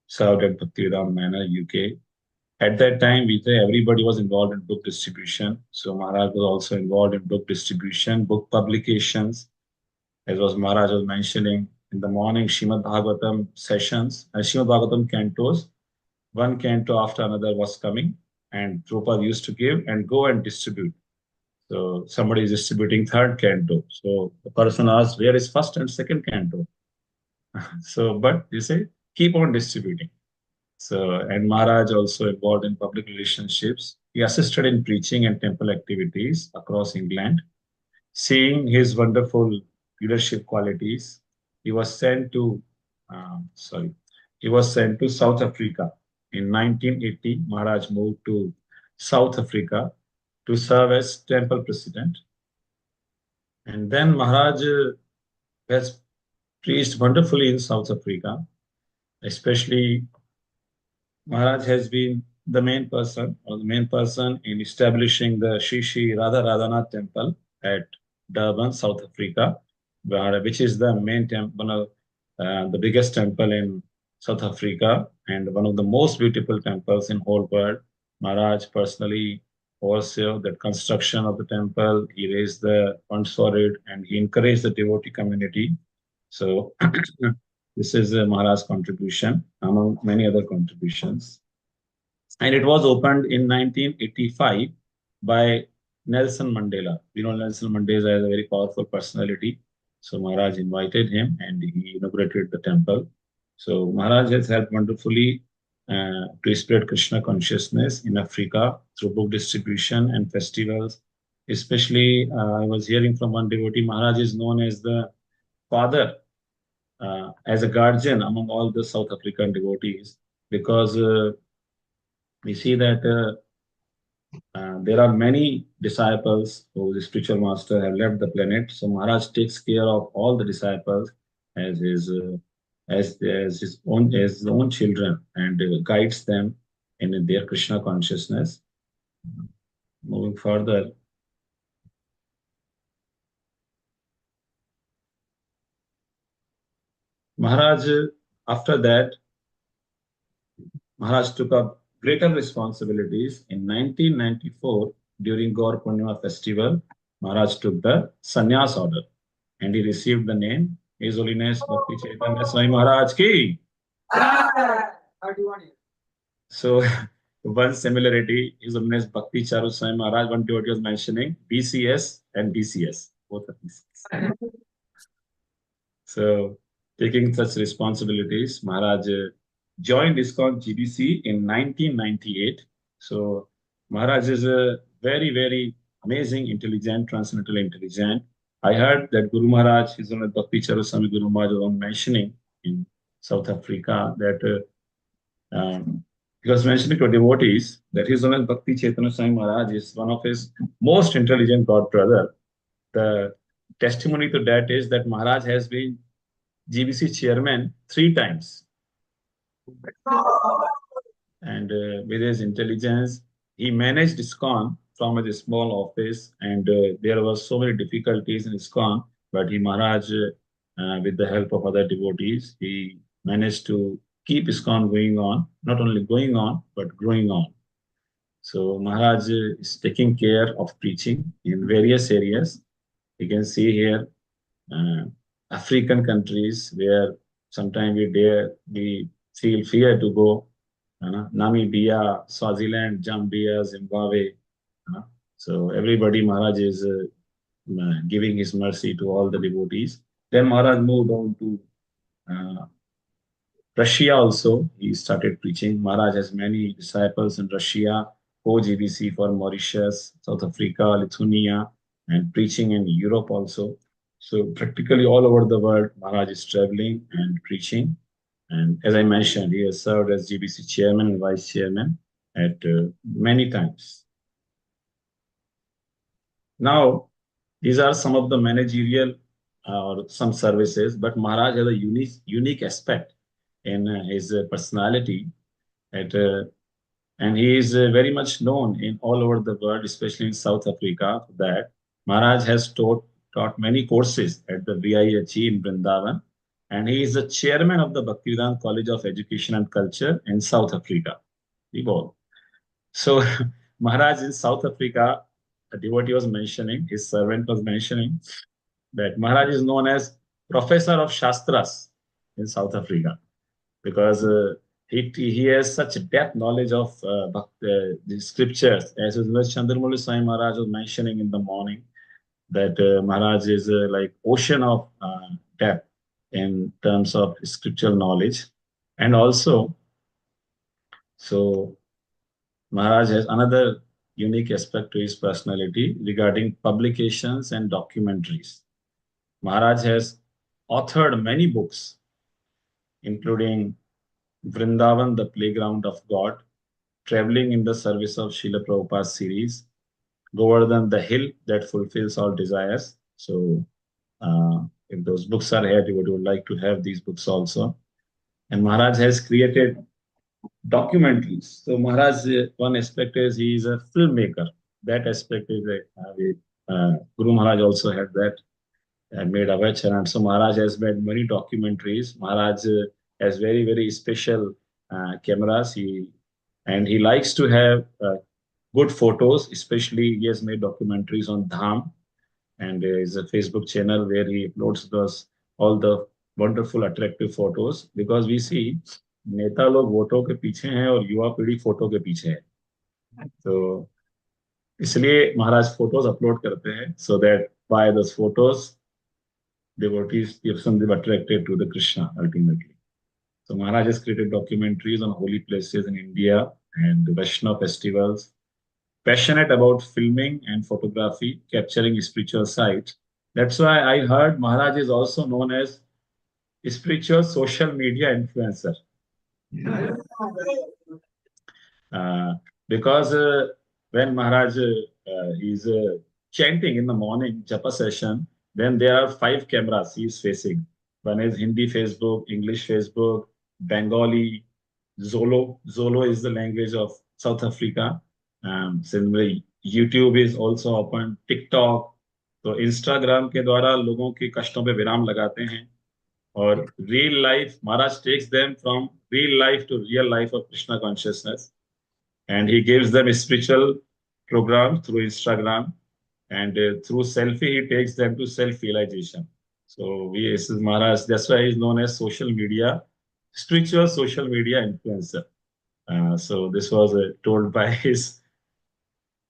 served at Bhakti Manor, UK. At that time, we say everybody was involved in book distribution. So Maharaj was also involved in book distribution, book publications. As Maharaj was mentioning in the morning, Srimad Bhagavatam sessions, Srimad Bhagavatam cantos, one canto after another was coming, and Prabhupada used to give and go and distribute. So somebody is distributing third canto. So the person asks, where is first and second canto? So, but you say, keep on distributing. So, and Maharaj also involved in public relationships. He assisted in preaching and temple activities across England. Seeing his wonderful leadership qualities, he was sent to South Africa. In 1980, Maharaj moved to South Africa to serve as temple president. And then Maharaj has preached wonderfully in South Africa. Especially, Maharaj has been the main person in establishing the Shri Radha Radhanath temple at Durban, South Africa, which is the main temple, the biggest temple in South Africa, and one of the most beautiful temples in whole world. Maharaj personally oversaw the construction of the temple. He raised the funds for it, and he encouraged the devotee community. So this is Maharaj's contribution among many other contributions. And it was opened in 1985 by Nelson Mandela. We know Nelson Mandela is a very powerful personality. So Maharaj invited him and he inaugurated the temple. So Maharaj has helped wonderfully to spread Krishna consciousness in Africa through book distribution and festivals. Especially, I was hearing from one devotee, Maharaj is known as the father, as a guardian among all the South African devotees, because we see that there are many disciples who the spiritual master have left the planet. So Maharaj takes care of all the disciples as his own children, and guides them in their Krishna consciousness. Moving further, Maharaj, after that, Maharaj took up greater responsibilities. In 1994, during Gaur Purnima festival, Maharaj took the sannyas order, and he received the name His Holiness Bhakti Chaitanya Swami Maharaj ki. So, one similarity, His Holiness Bhakti Charu Swami Maharaj, one devotee was mentioning BCS and BCS, both are BCS. So, taking such responsibilities, Maharaj joined ISKCON GBC in 1998. So, Maharaj is a very, very amazing, intelligent, transcendental intelligent. I heard that Guru Maharaj, His Holiness Bhakti Charu Swami Guru Maharaj was mentioning in South Africa that he was mentioning to devotees that His Holiness Bhakti Chaitanya Swami Maharaj is one of his most intelligent god brother. The testimony to that is that Maharaj has been GBC chairman 3 times. And with his intelligence, he managed ISKCON from a small office, and there were so many difficulties in ISKCON, but Maharaj, with the help of other devotees, he managed to keep ISKCON going on, not only going on, but growing on. So Maharaj is taking care of preaching in various areas. You can see here African countries where sometimes we feel fear to go. Namibia, Swaziland, Zambia, Zimbabwe. So everybody, Maharaj is giving his mercy to all the devotees. Then Maharaj moved on to Russia also. He started preaching. Maharaj has many disciples in Russia, GBC for Mauritius, South Africa, Lithuania, and preaching in Europe also. So practically all over the world, Maharaj is traveling and preaching. And as I mentioned, he has served as GBC chairman and vice chairman at many times. Now, these are some of the managerial or some services, but Maharaj has a unique aspect in his personality, and he is very much known in all over the world, especially in South Africa, that Maharaj has taught many courses at the VIHE in Vrindavan, and he is the chairman of the Bhaktivedanta College of Education and Culture in South Africa. So Maharaj in South Africa, a devotee was mentioning, his servant was mentioning that Maharaj is known as Professor of Shastras in South Africa, because he has such depth knowledge of the scriptures. As Chandramouli Swami Maharaj was mentioning in the morning, that Maharaj is like ocean of depth in terms of scriptural knowledge. And also, so Maharaj has another unique aspect to his personality regarding publications and documentaries. Maharaj has authored many books, including Vrindavan, the Playground of God, Traveling in the Service of Srila Prabhupada series, Govardhan, the Hill That Fulfills All Desires. So, if those books are here, you would like to have these books also. And Maharaj has created documentaries. So, Maharaj, one aspect is he is a filmmaker. That aspect is Guru Maharaj also had that. Made Avachar, and so Maharaj has made many documentaries. Maharaj has very, very special cameras. He likes to have good photos. Especially, he has made documentaries on Dham, and there is a Facebook channel where he uploads all the wonderful, attractive photos. Because we see नेता लोग वोटों के पीछे हैं और युवा पीढ़ी photo के पीछे है, तो इसलिए महाराज फोटोज अपलोड करते हैं, so that by those photos devotees give some attracted to the Krishna ultimately. So Maharaj has created documentaries on holy places in India and Vaishnava festivals. Passionate about filming and photography, capturing spiritual sites. That's why I heard Maharaj is also known as spiritual social media influencer. Yeah. Because when Maharaj is chanting in the morning japa session, then there are 5 cameras he is facing. One is Hindi Facebook, English Facebook, Bengali, Zolo. Zolo is the language of South Africa. Similarly, YouTube is also open, TikTok. तो Instagram के द्वारा लोगों के कष्टों पे विराम लगाते हैं और real life Maharaj takes them from real life to real life of Krishna consciousness, and he gives them spiritual program through Instagram, and through selfie he takes them to self-realization. So this is Maharaj. That's why he's known as social media, spiritual social media influencer. So this was told by his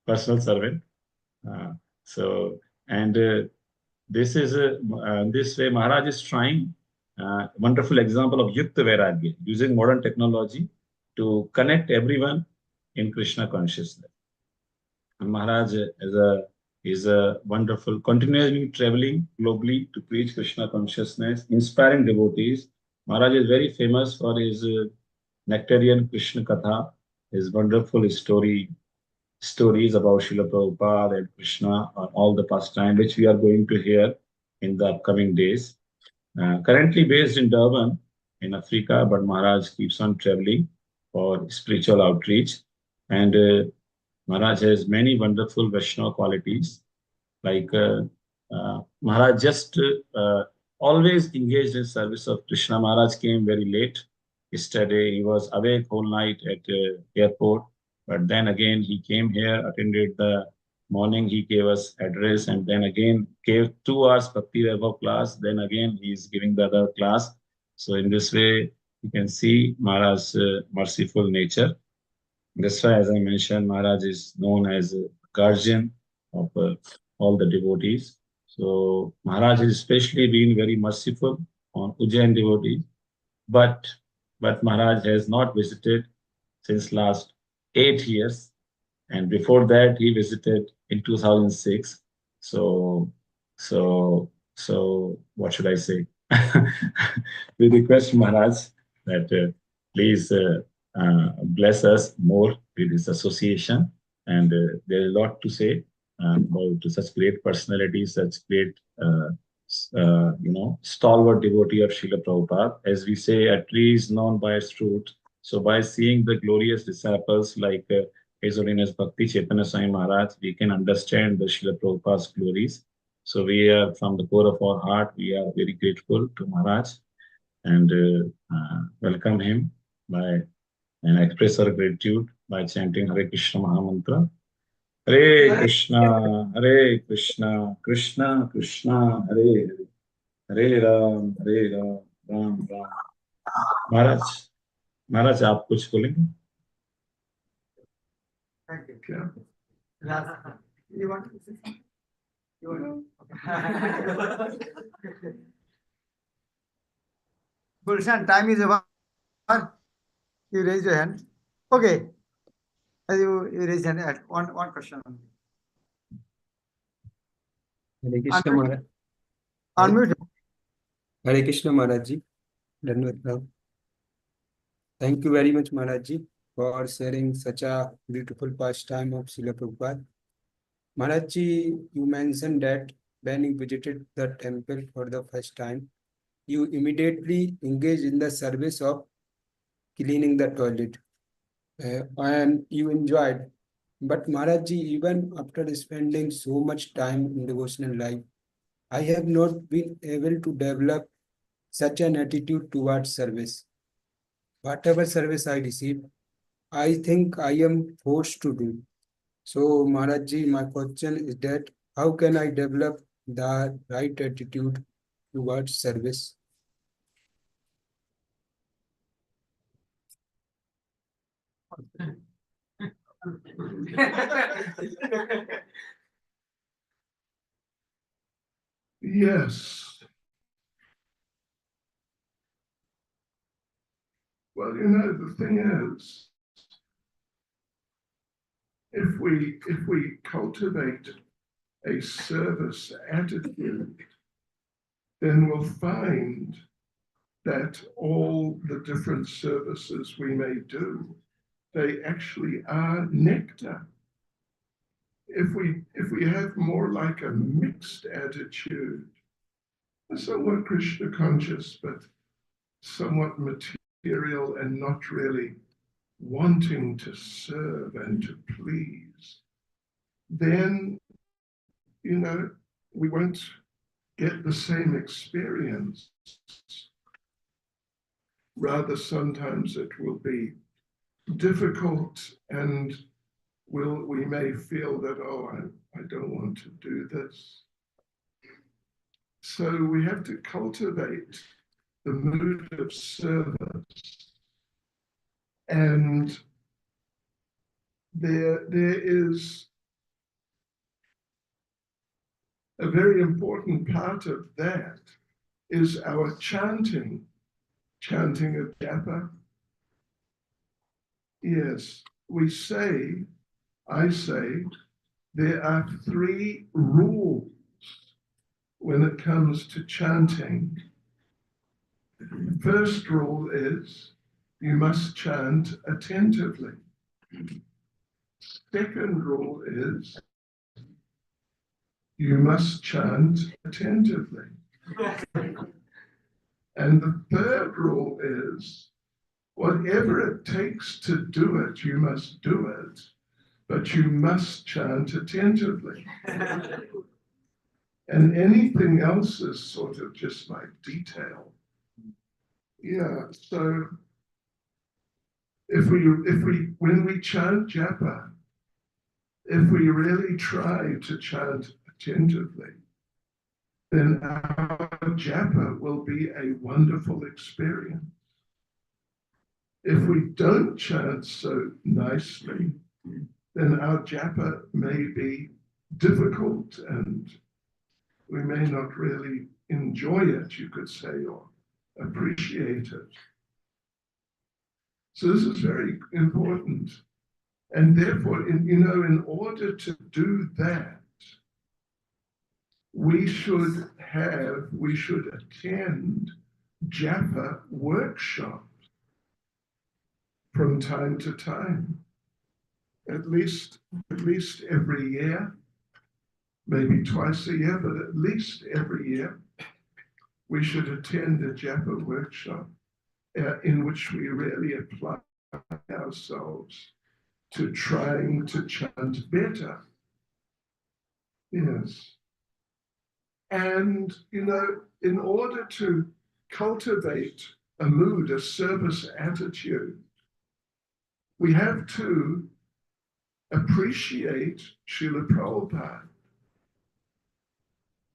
personal servant. Uh, so and this way Maharaj is trying wonderful example of Yukta Vairagya, using modern technology to connect everyone in Krishna consciousness. And Maharaj is a wonderful, continually traveling globally to preach Krishna consciousness, inspiring devotees. Maharaj is very famous for his nectarian Krishna Katha, his wonderful stories about Srila Prabhupada and Krishna, all the pastime, which we are going to hear in the upcoming days. Currently based in Durban, in Africa, but Maharaj keeps on traveling for spiritual outreach. And Maharaj has many wonderful Vaishnava qualities, like Maharaj just always engaged in service of Krishna. Maharaj came very late yesterday. He was awake whole night at airport, but then again he came here, attended the morning. He gave us address, and then again gave 2 hours Bhakti Yoga class. Then again he is giving the other class. So in this way, you can see Maharaj's merciful nature. That's why, as I mentioned, Maharaj is known as a guardian of all the devotees. So Maharaj has especially been very merciful on Ujjain devotees, but Maharaj has not visited since last 8 years, and before that he visited in 2006. So what should I say? We request Maharaj that please bless us more with this association. And there is a lot to say about such great personalities, such great, stalwart devotee of Srila Prabhupada. As we say, a tree is known by its fruit. So by seeing the glorious disciples like His Holiness Bhakti Chaitanya Swami Maharaj, we can understand the Srila Prabhupada's glories. So we are, from the core of our heart, we are very grateful to Maharaj and welcome him by and express our gratitude by chanting Hare Krishna Mahamantra. Hare Krishna, Krishna Krishna, Hare Hare, Hare Ram, Ram Ram. महाराज महाराज आप कुछ बोलेंगे? Thank you. Yeah. You want to say? You want to? Gulshan, time is over. You raise your hand. Okay. You raise your hand. One question. Hare Krishna Maharaj. Unmute. Hare Krishna Maharaj ji. Dandavat Pranam. Thank you very much Maharaj ji for sharing such a beautiful pastime of Srila Prabhupada. Maharaj ji, you mentioned that when you visited the temple for the first time, you immediately engaged in the service of cleaning the toilet and you enjoyed. But Maharaj ji, even after spending so much time in devotional life, I have not been able to develop such an attitude towards service. Whatever service I receive, I think I am forced to do. So Maharaj ji, my question is that how can I develop the right attitude towards service? Yes. Well, you know, the thing is, if we cultivate a service attitude, then we'll find that all the different services we may do, they actually are nectar. If we have more like a mixed attitude, somewhat Krishna conscious, but somewhat material and not really wanting to serve and to please, then, you know, we won't get the same experience. Rather, sometimes it will be difficult, and we may feel that, oh, I don't want to do this. So we have to cultivate the mood of service. And there is a very important part of that is our chanting of japa. Yes, I say, there are 3 rules when it comes to chanting. The first rule is you must chant attentively. Second rule is you must chant attentively. And the third rule is whatever it takes to do it, you must do it, but you must chant attentively. And anything else is sort of just like detail. Yeah, so when we chant japa, if we really try to chant attentively, then our japa will be a wonderful experience. If we don't chant so nicely, then our japa may be difficult and we may not really enjoy it, you could say, or appreciate it. So this is very important. And therefore, in order to do that, we should attend japa workshops from time to time, at least every year, maybe twice a year, but at least every year, we should attend a japa workshop in which we really apply ourselves to trying to chant better. Yes. And, in order to cultivate a mood, a service attitude, we have to appreciate Srila Prabhupada.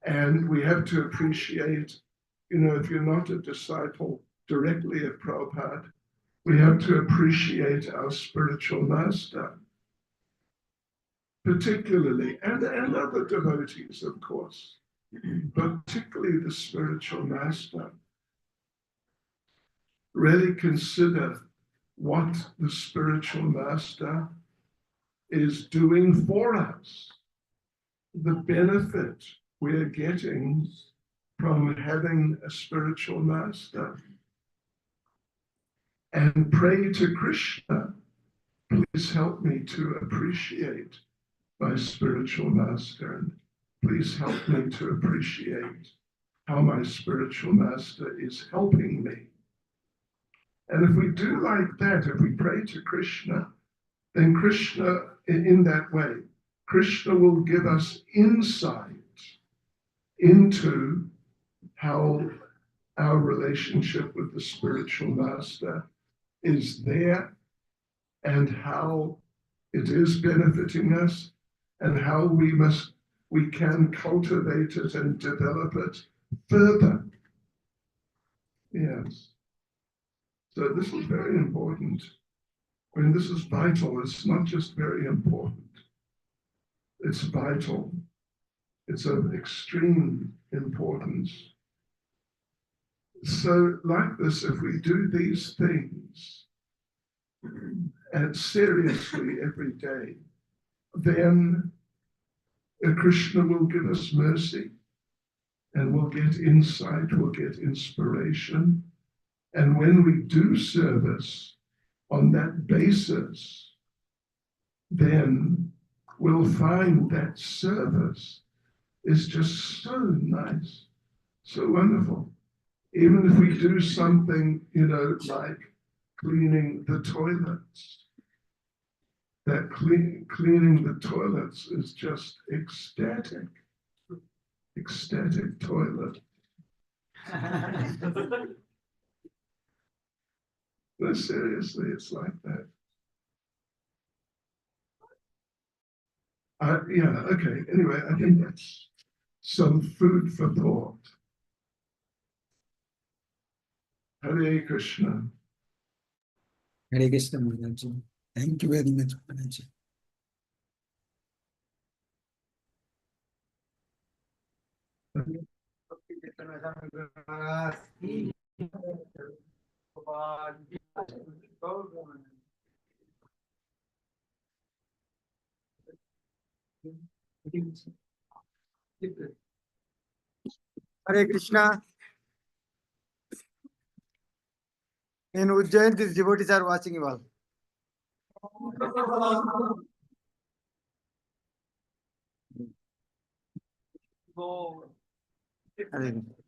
And we have to appreciate, if you're not a disciple directly of Prabhupada, we have to appreciate our spiritual master, particularly, and other devotees, of course, but particularly the spiritual master. Really consider what the spiritual master is doing for us, the benefit we're getting from having a spiritual master. And pray to Krishna, please help me to appreciate my spiritual master, and please help me to appreciate how my spiritual master is helping me. And if we do like that, if we pray to Krishna, then Krishna, in that way, Krishna will give us insight into how our relationship with the spiritual master is there, and how it is benefiting us, and how we can cultivate it and develop it further. Yes. So this is very important. I mean, this is vital. It's not just very important. It's vital. It's of extreme importance. So like this, if we do these things and seriously every day, then Krishna will give us mercy and we'll get insight, we'll get inspiration. And when we do service on that basis, then we'll find that service is just so nice, so wonderful. Even if we do something, like cleaning the toilets, that cleaning the toilets is just ecstatic toilet. No, seriously, it's like that. Yeah, okay. Anyway, I think that's some food for thought. Hare Krishna. Hare Krishna, Maharaj. Thank you very much, Maharaj. Hare Krishna. In Ujjain, these devotees are watching you all. Hare Krishna.